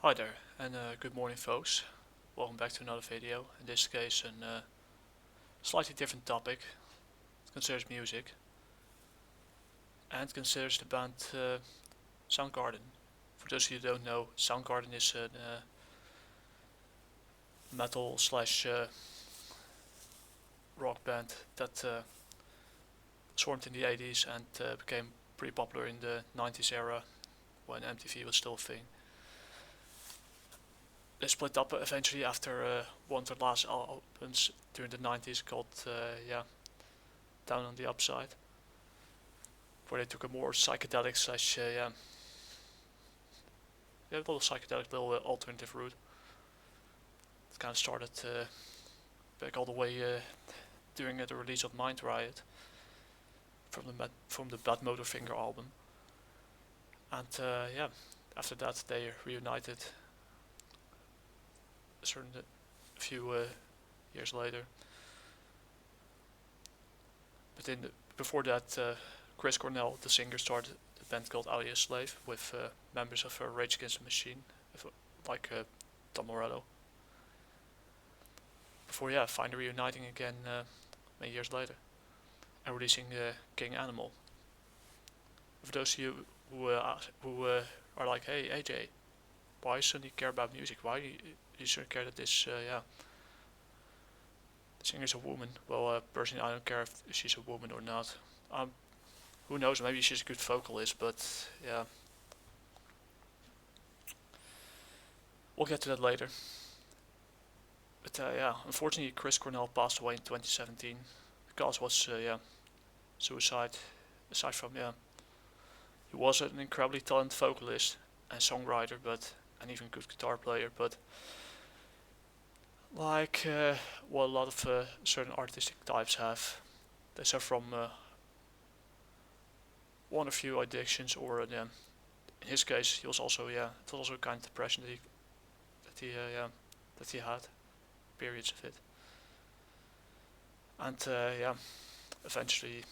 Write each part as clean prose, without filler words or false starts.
Hi there, and good morning, folks. Welcome back to another video. In this case, a slightly different topic. It considers music and considers the band Soundgarden. For those of you who don't know, Soundgarden is a metal slash rock band that formed in the 80s and became pretty popular in the 90s era when MTV was still a thing. They split up eventually after one of their last albums during the 90s called Down on the Upside, where they took a more psychedelic slash a little psychedelic, little alternative route. It kind of started back all the way during the release of Mind Riot from the Bad Motorfinger album, and after that they reunited a few years later. But before that, Chris Cornell, the singer, started a band called Audioslave with members of Rage Against the Machine, like Tom Morello. Before, finally reuniting again many years later and releasing King Animal. For those of you who are like, hey AJ, why you suddenly care about music? Why you suddenly care that this the singer's a woman? Well, personally, I don't care if she's a woman or not. Who knows? Maybe she's a good vocalist, but yeah, we'll get to that later. But unfortunately, Chris Cornell passed away in 2017. The cause was suicide. Aside from he was an incredibly talented vocalist and songwriter, and even good guitar player. But like what a lot of certain artistic types have, they suffer from one or few addictions, or in his case, he was also it was also a kind of depression that he had periods of it, and eventually,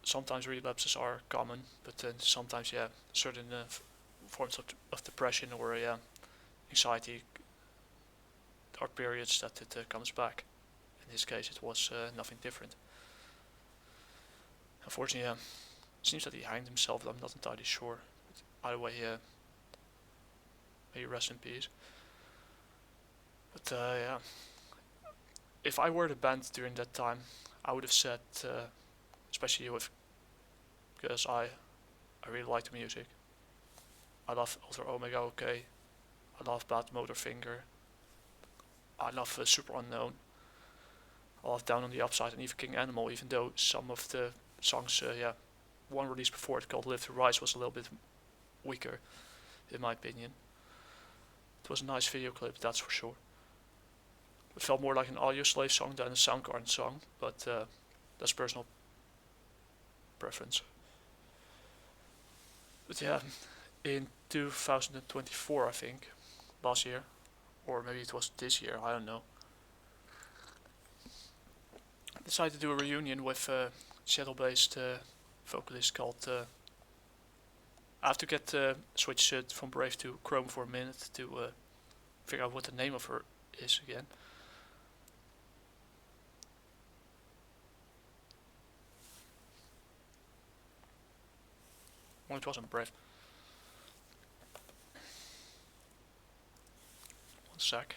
sometimes relapses are common, but then sometimes certain forms of depression or anxiety are periods that it comes back. In his case, it was nothing different. Unfortunately, it seems that he hanged himself. I'm not entirely sure. But either way, may he rest in peace. But if I were the band during that time, I would have said, especially because I really like the music. I love Ultra Omega OK. I love Bad Motorfinger. I love Super Unknown. I love Down on the Upside and even King Animal, even though some of the songs, one release before it called Live to Rise was a little bit weaker, in my opinion. It was a nice video clip, that's for sure. It felt more like an Audioslave song than a Soundgarden song, but that's personal preference. But in 2024, I think, last year, or maybe it was this year, I don't know, I decided to do a reunion with Seattle-based vocalist called. I have to get switch from Brave to Chrome for a minute to figure out what the name of her is again. Well, it wasn't Brave. One sec.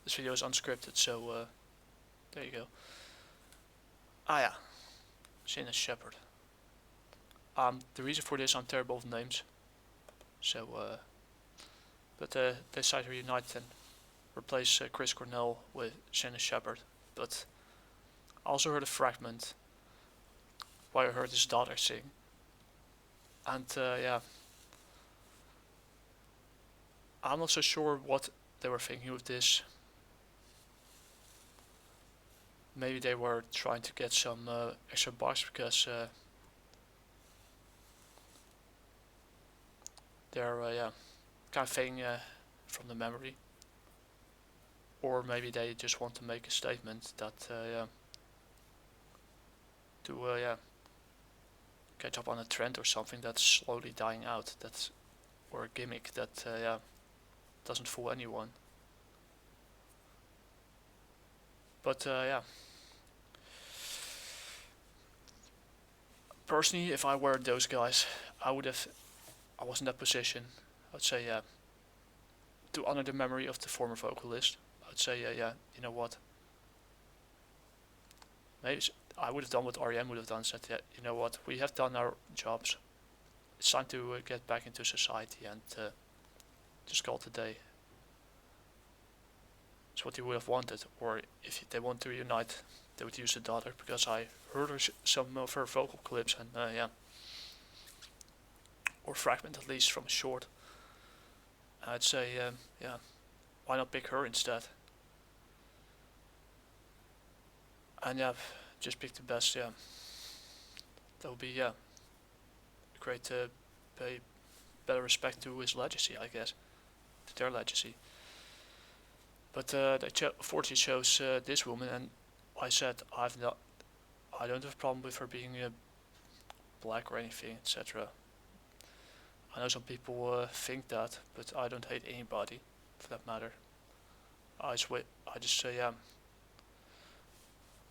This video is unscripted, so there you go. Shaina Shepperd. The reason for this, I'm terrible with names. So, but they decided to reunite and replace Chris Cornell with Shaina Shepperd. But I also heard a fragment where I heard his daughter sing. And I'm not so sure what they were thinking with this. Maybe they were trying to get some extra bucks because they're kind of fading from the memory, or maybe they just want to make a statement that catch up on a trend or something that's slowly dying out. That's or a gimmick that doesn't fool anyone. But yeah, personally, if I were those guys, I would have. I was in that position. I'd say yeah. To honor the memory of the former vocalist, I'd say yeah. You know what? Maybe I would have done what REM would have done. Said yeah. You know what? We have done our jobs. It's time to get back into society and just call it a day. It's what they would have wanted, or if they want to reunite, they would use the daughter, because I heard some of her vocal clips, and yeah, or fragment at least from a short. I'd say yeah, why not pick her instead? And yeah, just pick the best. Yeah, that would be yeah, great to pay better respect to his legacy, I guess, to their legacy. But they unfortunately chose this woman, and I said I don't have a problem with her being black or anything, etc. I know some people think that, but I don't hate anybody, for that matter. I just say yeah. I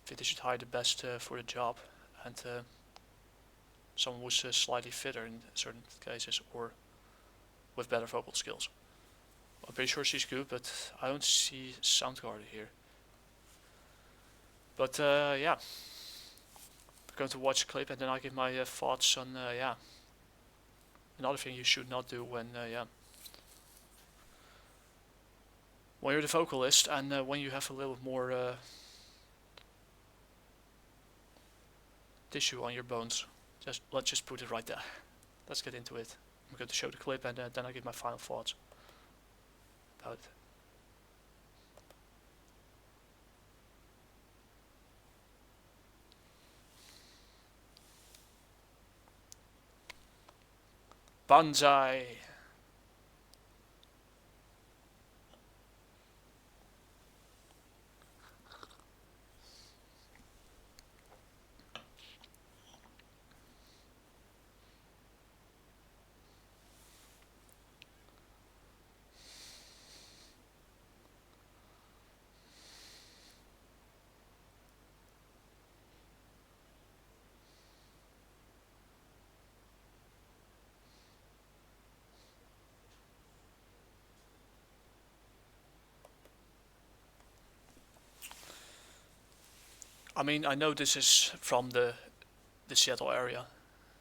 think they should hire the best for the job, and someone who's slightly fitter in certain cases, or with better vocal skills. I'm pretty sure she's good, but I don't see Soundgarden here. But yeah, I'm going to watch the clip and then I give my thoughts on yeah. Another thing you should not do when yeah, when you're the vocalist and when you have a little more tissue on your bones. Let's just put it right there. Let's get into it. I'm going to show the clip and then I give my final thoughts about it. Banzai! I mean, I know this is from the Seattle area.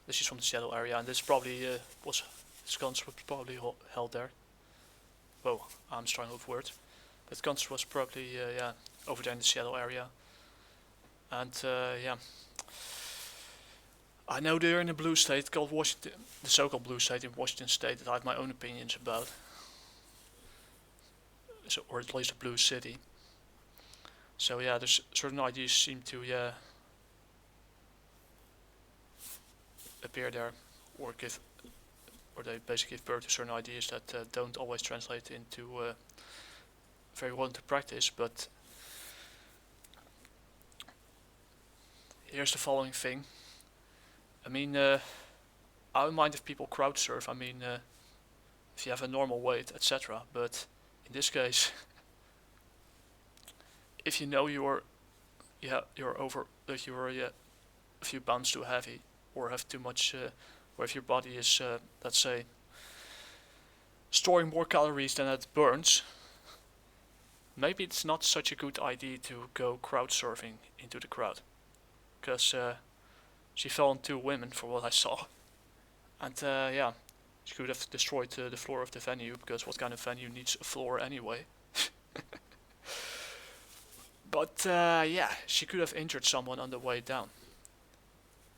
This is from the Seattle area, and this probably this concert was probably held there. Whoa, I'm struggling with words. But concert was probably yeah, over there in the Seattle area, and yeah, I know they're in a blue state called Washington, the so-called blue state in Washington State, that I have my own opinions about. So, or at least a blue city. So yeah, there's certain ideas seem to yeah appear there, or they basically give birth to certain ideas that don't always translate into very well into practice. But here's the following thing. I mean, I don't mind if people crowd surf. I mean, if you have a normal weight, etc. But in this case, if you know you're over, that you're a few pounds too heavy, or have too much, or if your body is, let's say, storing more calories than it burns, maybe it's not such a good idea to go crowd surfing into the crowd, because she fell on two women, for what I saw, and yeah, she could have destroyed the floor of the venue, because what kind of venue needs a floor anyway? But yeah, she could have injured someone on the way down.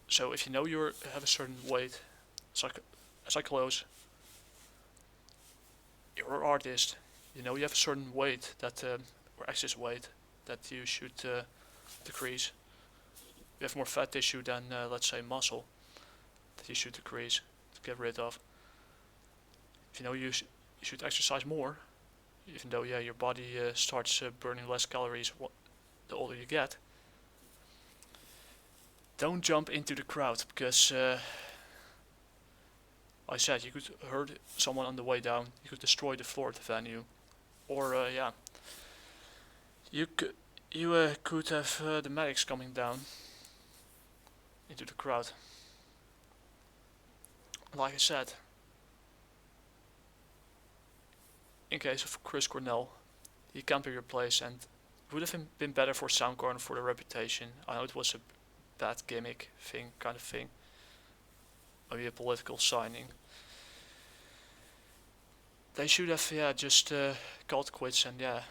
So if you know you have a certain weight, as I close, you're an artist, you know you have a certain weight that, or excess weight, that you should decrease. You have more fat tissue than, let's say, muscle, that you should decrease, to get rid of. If you know you should exercise more, even though yeah your body starts burning less calories the older you get, don't jump into the crowd, because I said you could hurt someone on the way down. You could destroy the floor of the venue, or yeah, you could have the medics coming down into the crowd. Like I said, in case of Chris Cornell, he came to your place, and it would have been better for Soundgarden for the reputation. I know it was a bad gimmick thing, kind of thing, maybe a political signing. They should have, yeah, just called quits, and yeah,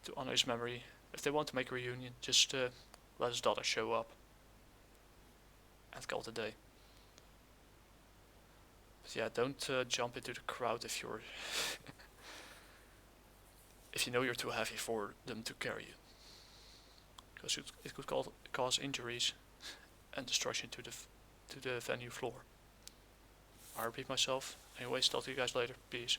to honor his memory. If they want to make a reunion, just let his daughter show up and call it a day. But yeah, don't jump into the crowd if you're if you know you're too heavy for them to carry you, because it could cause injuries and destruction to the venue floor. I repeat myself. Anyways, talk to you guys later. Peace.